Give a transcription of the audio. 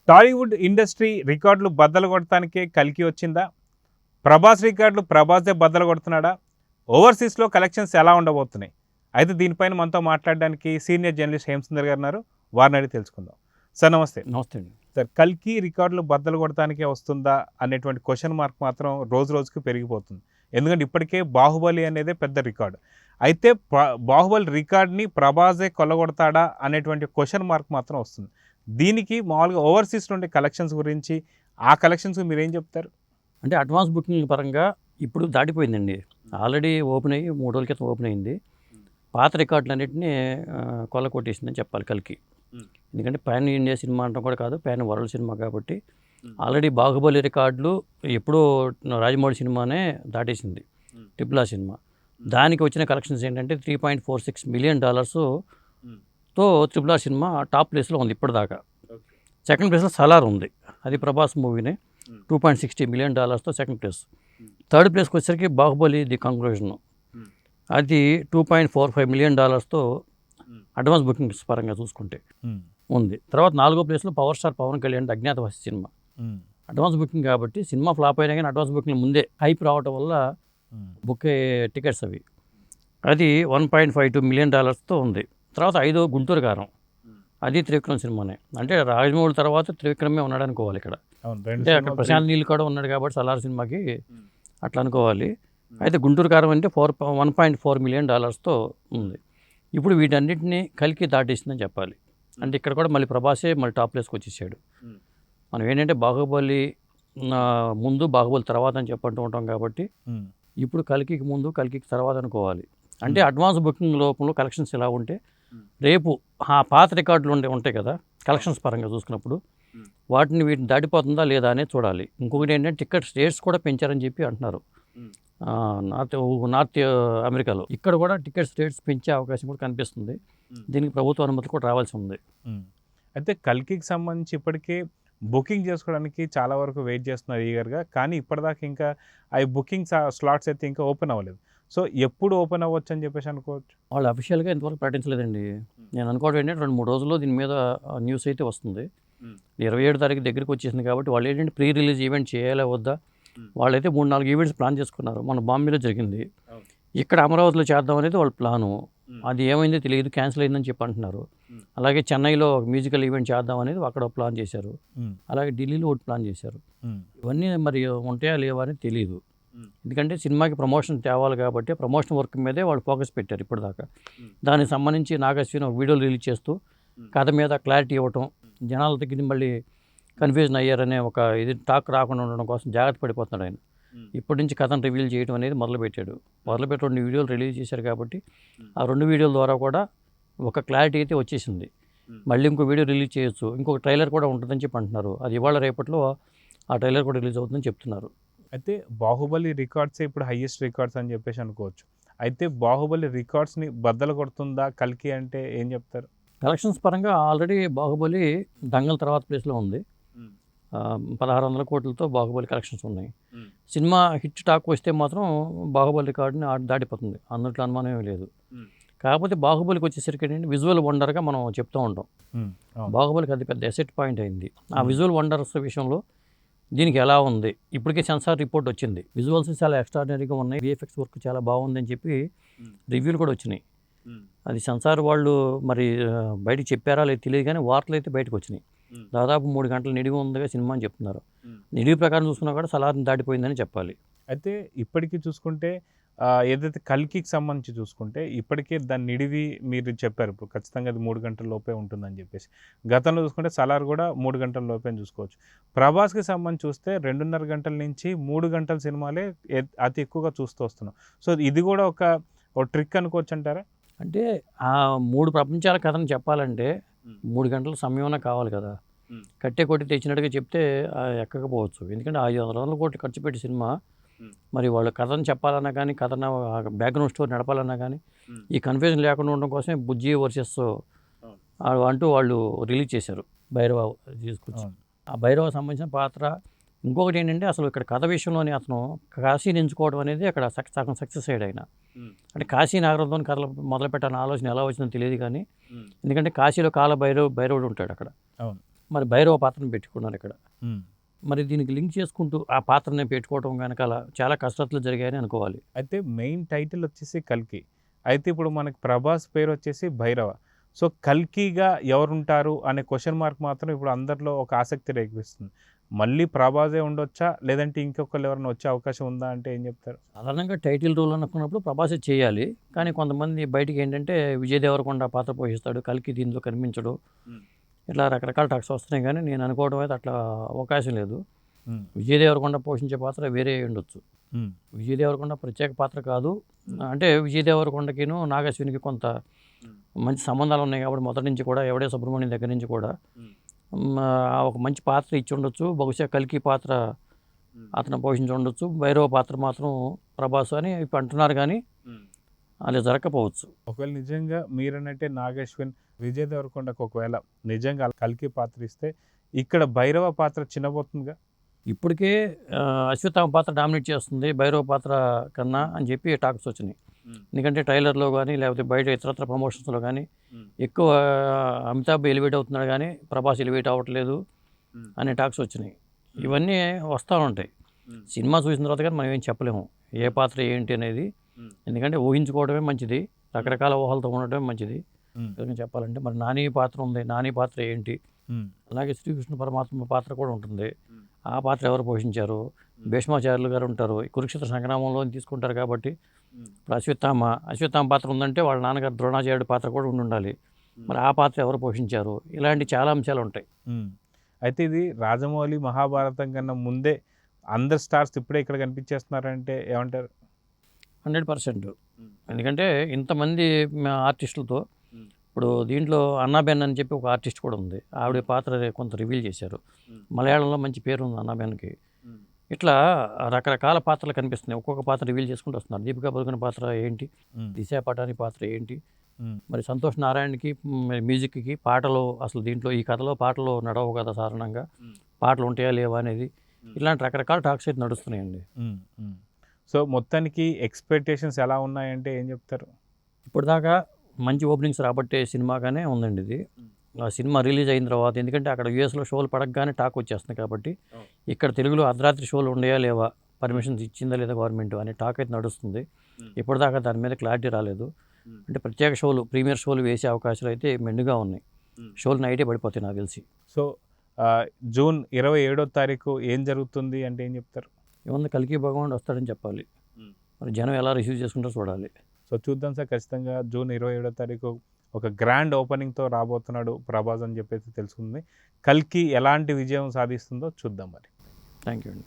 Tollywood industry రికార్డులు బద్దలు కొడటానికే కల్కి వచ్చిందా? ప్రభాస్ రికార్డులు ప్రభాసే బద్దలు కొడుతున్నాడా? ఓవర్సీస్లో కలెక్షన్స్ ఎలా ఉండబోతున్నాయి? అయితే దీనిపైన మనతో మాట్లాడడానికి సీనియర్ జర్నలిస్ట్ హేమసుందర్ గారు ఉన్నారు. వారిని అడిగి తెలుసుకుందాం. సార్ నమస్తే. నమస్తే అండి. సార్, కల్కి రికార్డులు బద్దలు కొడటానికే వస్తుందా అనేటువంటి క్వశ్చన్ మార్క్ మాత్రం రోజు రోజుకి పెరిగిపోతుంది. ఎందుకంటే ఇప్పటికే బాహుబలి అనేదే పెద్ద రికార్డు. అయితే బాహుబలి రికార్డ్ని ప్రభాసే కొల్లగొడతాడా అనేటువంటి క్వశ్చన్ మార్క్ మాత్రం వస్తుంది. దీనికి మామూలుగా ఓవర్సీస్ నుండి కలెక్షన్స్ గురించి, ఆ కలెక్షన్స్ మీరేం చెప్తారు? అంటే అడ్వాన్స్ బుకింగ్ పరంగా ఇప్పుడు దాటిపోయిందండి. ఆల్రెడీ ఓపెన్ అయ్యి 3 రోజుల క్రితం ఓపెన్ అయింది. పాత రికార్డులన్నింటినీ కొల్లగొట్టేసిందని చెప్పాలి కల్కి. ఎందుకంటే పాన్ ఇండియా సినిమా అంటాం కూడా కాదు, పాన్ వరల్డ్ సినిమా కాబట్టి ఆల్రెడీ బాహుబలి రికార్డులు ఎప్పుడో రాజమౌళి సినిమానే దాటేసింది, ట్రిపుల్ ఆర్ సినిమా. దానికి వచ్చిన కలెక్షన్స్ ఏంటంటే $3.46 మిలియన్ తో ట్రిపుల్ ఆర్ సినిమా టాప్ ప్లేస్లో ఉంది ఇప్పటిదాకా. సెకండ్ ప్లేస్లో సలార్ ఉంది, అది ప్రభాస్ మూవీనే. $2.60 మిలియన్ తో సెకండ్ ప్లేస్. థర్డ్ ప్లేస్కి వచ్చేసరికి బాహుబలి ది కంక్లూజన్, అది $2.45 మిలియన్ తో అడ్వాన్స్ బుకింగ్స్ పరంగా చూసుకుంటే ఉంది. తర్వాత 4వ ప్లేస్లో పవర్ స్టార్ పవన్ కళ్యాణ్ అజ్ఞాతవాసి సినిమా. అడ్వాన్స్ బుకింగ్ కాబట్టి సినిమా ఫ్లాప్ అయినా కానీ అడ్వాన్స్ బుకింగ్ ముందే హైప్ రావడం వల్ల బుక్ అయ్యే టికెట్స్ అవి, అది $1.52 మిలియన్ తో ఉంది. తర్వాత 5వ గుంటూరు కారం, అది త్రివిక్రమ్ సినిమానే. అంటే రాజమౌళి తర్వాత త్రివిక్రమే ఉన్నాడు అనుకోవాలి ఇక్కడ. అంటే అక్కడ ప్రశాంత్ నీల్ కూడా ఉన్నాడు కాబట్టి సలార్ సినిమాకి అట్లా అనుకోవాలి. అయితే గుంటూరు కారం అంటే $1.4 మిలియన్ తో ఉంది. ఇప్పుడు వీటన్నిటిని కల్కి దాటేసిందని చెప్పాలి. అంటే ఇక్కడ కూడా మళ్ళీ ప్రభాసే మళ్ళీ టాప్ ప్లేస్కి వచ్చేసాడు. మనం ఏంటంటే బాహుబలి ముందు బాహుబలి తర్వాత అని చెప్పంటూ ఉంటాం కాబట్టి ఇప్పుడు కల్కికి ముందు కల్కికి తర్వాత అనుకోవాలి. అంటే అడ్వాన్స్ బుకింగ్ లోపల కలెక్షన్స్ ఎలా ఉంటే రేపు ఆ పాత రికార్డులు ఉంటాయి కదా కలెక్షన్స్ పరంగా చూసుకున్నప్పుడు, వీటిని దాటిపోతుందా లేదా అనేది చూడాలి. ఇంకొకటి ఏంటంటే టికెట్ రేట్స్ కూడా పెంచారని చెప్పి అంటున్నారు నార్త్ అమెరికాలో. ఇక్కడ కూడా టికెట్స్ రేట్స్ పెంచే అవకాశం కూడా కనిపిస్తుంది. దీనికి ప్రభుత్వ అనుమతి కూడా రావాల్సి ఉంది. అయితే కల్కికి సంబంధించి ఇప్పటికే బుకింగ్ చేసుకోవడానికి చాలా వరకు వెయిట్ చేస్తున్నారు ఈగర్గా, కానీ ఇప్పటిదాకా ఇంకా ఆ బుకింగ్ స్లాట్స్ అయితే ఇంకా ఓపెన్ అవ్వలేదు. సో ఎప్పుడు ఓపెన్ అవ్వచ్చు అని చెప్పేసి అనుకోవచ్చు? వాళ్ళు అఫీషియల్గా ఇంతవరకు ప్రకటించలేదండి. నేను అనుకోవడం ఏంటంటే 2-3 రోజుల్లో దీని మీద న్యూస్ అయితే వస్తుంది. 27 తారీఖు దగ్గరికి వచ్చేసింది కాబట్టి వాళ్ళు ఏంటంటే ప్రీ రిలీజ్ ఈవెంట్ చేయాలా వద్దా, వాళ్ళైతే 3-4 ఈవెంట్స్ ప్లాన్ చేసుకున్నారు. మన బాంబేలో జరిగింది, ఇక్కడ అమరావతిలో చేద్దాం అనేది వాళ్ళ ప్లాను. అది ఏమైందో తెలియదు, క్యాన్సిల్ అయిందని చెప్పి అంటున్నారు. అలాగే చెన్నైలో మ్యూజికల్ ఈవెంట్ చేద్దాం అనేది అక్కడ ప్లాన్ చేశారు. అలాగే ఢిల్లీలో ఒకటి ప్లాన్ చేశారు. ఇవన్నీ మరి ఉంటాయా లేవా అనేది తెలియదు. ఎందుకంటే సినిమాకి ప్రమోషన్ తేవాలి కాబట్టి ప్రమోషన్ వర్క్ మీదే వాళ్ళు ఫోకస్ పెట్టారు ఇప్పటిదాకా. దానికి సంబంధించి నాగశ్విన్ ఒక వీడియోలు రిలీజ్ చేస్తూ కథ మీద క్లారిటీ ఇవ్వటం, జనాల దగ్గర మళ్ళీ కన్ఫ్యూజన్ అయ్యారనే ఒక ఇది టాక్ రాకుండా ఉండడం కోసం జాగ్రత్త పడిపోతున్నాడు ఆయన. ఇప్పటి నుంచి కథను రివీల్ చేయడం అనేది మొదలుపెట్టాడు. 2 వీడియోలు రిలీజ్ చేశారు కాబట్టి ఆ 2 వీడియోల ద్వారా కూడా ఒక క్లారిటీ అయితే వచ్చేసింది. మళ్ళీ ఇంకో వీడియో రిలీజ్ చేయొచ్చు, ఇంకొక ట్రైలర్ కూడా ఉంటుందని చెప్పి అంటున్నారు. అది ఇవాళ రేపట్లో ఆ ట్రైలర్ కూడా రిలీజ్ అవుతుందని చెప్తున్నారు. అయితే బాహుబలి రికార్డ్సే ఇప్పుడు హైయెస్ట్ రికార్డ్స్ అని చెప్పేసి అనుకోవచ్చు. అయితే బాహుబలి రికార్డ్స్ని బద్దలు కొడుతుందా కల్కి అంటే ఏం చెప్తారు? కలెక్షన్స్ పరంగా ఆల్రెడీ బాహుబలి దంగల్ తర్వాత ప్లేస్లో ఉంది. 1600 కోట్లతో బాహుబలి కలెక్షన్స్ ఉన్నాయి. సినిమా హిట్ టాక్ వస్తే మాత్రం బాహుబలి రికార్డుని దాటిపోతుంది, అందులో అనుమానమే లేదు. కాకపోతే బాహుబలికి వచ్చేసరికి ఏంటంటే విజువల్ వండర్గా మనం చెప్తూ ఉంటాం. బాహుబలికి అది పెద్ద ఎసెట్ పాయింట్ అయింది. ఆ విజువల్ వండర్స్ విషయంలో దీనికి ఎలా ఉంది, ఇప్పటికే సెన్సార్ రిపోర్ట్ వచ్చింది. విజువల్స్ చాలా ఎక్స్ట్రాడినరీగా ఉన్నాయి, విఎఫ్ఎక్స్ వర్క్ చాలా బాగుందని చెప్పి రివ్యూలు కూడా వచ్చినాయి. అది సెన్సార్ వాళ్ళు మరి బయటకు చెప్పారా లేదు తెలియదు, కానీ వార్తలు అయితే బయటకు వచ్చినాయి. దాదాపు 3 గంటల నిడివి ఉందిగా సినిమా అని చెప్తున్నారు. నిడివి ప్రకారం చూసుకున్నా కూడా సలార్ని దాటిపోయిందని చెప్పాలి. అయితే ఇప్పటికీ చూసుకుంటే ఏదైతే కల్కికి సంబంధించి చూసుకుంటే ఇప్పటికే దాని నిడివి మీరు చెప్పారు, ఇప్పుడు ఖచ్చితంగా అది 3 గంటల లోపే ఉంటుందని చెప్పేసి. గతంలో చూసుకుంటే సలార్ కూడా 3 గంటల లోపే చూసుకోవచ్చు. ప్రభాస్కి సంబంధించి చూస్తే 2.5 గంటల నుంచి 3 గంటల సినిమాలే అతి ఎక్కువగా చూస్తూ వస్తున్నాం. సో ఇది కూడా ఒక ట్రిక్ అనుకోవచ్చు అంటారా? అంటే ఆ 3 ప్రపంచాల కథను చెప్పాలంటే 3 గంటల సమయమైనా కావాలి కదా. కట్టే కొట్టి తెచ్చినట్టుగా చెప్తే ఎక్కకపోవచ్చు. ఎందుకంటే 500 కోట్లు ఖర్చు పెట్టి సినిమా, మరి వాళ్ళు కథను చెప్పాలన్నా కానీ, కథను బ్యాక్గ్రౌండ్ స్టోరీ నడపాలన్నా కానీ ఈ కన్ఫ్యూజన్ లేకుండా ఉండడం కోసమే బుజ్జి వర్సెస్ అంటూ వాళ్ళు రిలీజ్ చేశారు భైరవ తీసుకొచ్చి. ఆ భైరవ సంబంధించిన పాత్ర. ఇంకొకటి ఏంటంటే అసలు ఇక్కడ కథ విషయంలోనే అతను కాశీని ఎంచుకోవడం అనేది అక్కడ సగం సక్సెస్ అయ్యాడు ఆయన. అంటే కాశీ నగరంతో కథలు మొదలు పెట్టాలన్న ఆలోచన ఎలా వచ్చిందో తెలియదు కానీ, ఎందుకంటే కాశీలో భైరవుడు ఉంటాడు అక్కడ. మరి భైరవ పాత్రను పెట్టుకున్నారు ఇక్కడ. ఉమ్. మరి దీనికి లింక్ చేసుకుంటూ ఆ పాత్రని పెట్టుకోవడం వెనకాల చాలా కసరత్తులు జరిగాయని అనుకోవాలి. అయితే మెయిన్ టైటిల్ వచ్చేసి కల్కి. అయితే ఇప్పుడు మనకి ప్రభాస్ పేరు వచ్చేసి భైరవ. సో కల్కిగా ఎవరుంటారు అనే క్వశ్చన్ మార్క్ మాత్రం ఇప్పుడు అందరిలో ఒక ఆసక్తి రేగిస్తుంది. మళ్ళీ ప్రభాసే ఉండొచ్చా, లేదంటే ఇంకొకళ్ళు ఎవరైనా వచ్చే అవకాశం ఉందా అంటే ఏం చెప్తారు? సాధారణంగా టైటిల్ రోల్ అనుకున్నప్పుడు ప్రభాసే చేయాలి. కానీ కొంతమంది బయటికి ఏంటంటే విజయ్ దేవరకొండ పాత్ర పోషిస్తాడు, కల్కి దీంట్లో కనిపించడు, ఇట్లా రకరకాల టాక్స్ వస్తున్నాయి. కానీ నేను అనుకోవడం అయితే అట్లా అవకాశం లేదు. విజయ్ దేవరకొండ పోషించే పాత్ర వేరే ఉండొచ్చు. విజయ్ దేవరకొండ ప్రత్యేక పాత్ర కాదు. అంటే విజయ్ దేవరకొండకిను నాగశ్వినికి కొంత మంచి సంబంధాలు ఉన్నాయి కాబట్టి మొదటి నుంచి కూడా ఎవడే సుబ్రహ్మణ్యం దగ్గర నుంచి కూడా ఒక మంచి పాత్ర ఇచ్చి ఉండొచ్చు. బహుశా కల్కి పాత్ర అతను పోషించి ఉండొచ్చు. భైరవ పాత్ర మాత్రం ప్రభాస్ అని ఇప్పుడు అంటున్నారు, కానీ అలా జరగకపోవచ్చు. ఒకవేళ నిజంగా మీరనంటే నాగశ్విన్ విజయ్ దేవరకొండకు ఒకవేళ నిజంగా కల్కి పాత్ర ఇస్తే ఇక్కడ భైరవ పాత్ర చిన్నబోతుందిగా. ఇప్పటికే అశ్వత్థామ పాత్ర డామినేట్ చేస్తుంది భైరవ పాత్ర కన్నా అని చెప్పి టాక్స్ వచ్చినాయి. ఎందుకంటే ట్రైలర్లో కానీ లేకపోతే బయట ఇతరత్ర ప్రమోషన్స్లో కానీ ఎక్కువ అమితాబ్ ఎలివేట్ అవుతున్నాడు, కానీ ప్రభాస్ ఎలివేట్ అవ్వట్లేదు అనే టాక్స్ వచ్చినాయి. ఇవన్నీ వస్తూ ఉంటాయి. సినిమా చూసిన తర్వాత కానీ మనం ఏం చెప్పలేము ఏ పాత్ర ఏంటి అనేది. ఎందుకంటే ఊహించుకోవడమే మంచిది, రకరకాల ఊహలతో ఉండటమే మంచిది. చెప్పాలంటే మరి నాని పాత్ర ఉంది, నాని పాత్ర ఏంటి, అలాగే శ్రీకృష్ణ పరమాత్మ పాత్ర కూడా ఉంటుంది. ఆ పాత్ర ఎవరు పోషించారు? భీష్మాచార్యులు గారు ఉంటారు, కురుక్షేత్ర సంగ్రామంలో తీసుకుంటారు. కాబట్టి ఇప్పుడు అశ్వత్థామ పాత్ర ఉందంటే వాళ్ళ నాన్నగారు ద్రోణాచార్యుడి పాత్ర కూడా ఉండాలి. మరి ఆ పాత్ర ఎవరు పోషించారు? ఇలాంటి చాలా అంశాలు ఉంటాయి. అయితే ఇది రాజమౌళి మహాభారతం కన్నా ముందే అందరు స్టార్స్ ఇప్పుడే ఇక్కడ కనిపించేస్తున్నారంటే ఏమంటారు? 100%. ఎందుకంటే ఇంతమంది ఆర్టిస్టులతో ఇప్పుడు దీంట్లో అన్నాబెన్ అని చెప్పి ఒక ఆర్టిస్ట్ కూడా ఉంది. ఆవిడ పాత్ర కొంత రివీల్ చేశారు. మలయాళంలో మంచి పేరు ఉంది అన్నాబెన్కి. ఇట్లా రకరకాల పాత్రలు కనిపిస్తున్నాయి. ఒక్కొక్క పాత్ర రివీల్ చేసుకుంటూ వస్తున్నారు. దీపికా పదుకొనె పాత్ర ఏంటి, దిశా పటాని పాత్ర ఏంటి, మరి సంతోష్ నారాయణకి మ్యూజిక్కి పాటలు, అసలు దీంట్లో ఈ కథలో పాటలు నడవు కదా సాధారణంగా, పాటలు ఉంటాయా లేవా అనేది, ఇలాంటి రకరకాల టాక్స్ అయితే నడుస్తున్నాయండి. సో మొత్తానికి ఎక్స్పెక్టేషన్స్ ఎలా ఉన్నాయంటే ఏం చెప్తారు? ఇప్పటిదాకా మంచి ఓపెనింగ్స్ రాబట్టే సినిమాగానే ఉందండి ఇది. ఆ సినిమా రిలీజ్ అయిన తర్వాత, ఎందుకంటే అక్కడ యూఎస్లో షోలు పడకగానే టాక్ వచ్చేస్తుంది కాబట్టి ఇక్కడ తెలుగులో అర్ధరాత్రి షోలు ఉన్నాయా లేవా, పర్మిషన్స్ ఇచ్చిందా లేదా గవర్నమెంట్ అనే టాక్ అయితే నడుస్తుంది. ఇప్పటిదాకా దాని మీద క్లారిటీ రాలేదు. అంటే ప్రత్యేక షోలు, ప్రీమియర్ షోలు వేసే అవకాశాలు అయితే మెండుగా ఉన్నాయి. షోలు నైటే పడిపోతాయి నాకు తెలిసి. సో జూన్ 27వ తారీఖు ఏం జరుగుతుంది అంటే ఏం చెప్తారు? ఏమన్నా కల్కి భగవానుడు వస్తాడని చెప్పాలి. మరి జనం ఎలా రిసీవ్ చేసుకుంటారో చూడాలి. సో చూద్దాం సార్, ఖచ్చితంగా జూన్ 27వ తారీఖు ఒక గ్రాండ్ ఓపెనింగ్తో రాబోతున్నాడు ప్రభాస్ అని చెప్పేసి తెలుసుకుంది. కల్కి ఎలాంటి విజయం సాధిస్తుందో చూద్దాం మరి. థ్యాంక్ యూ అండి.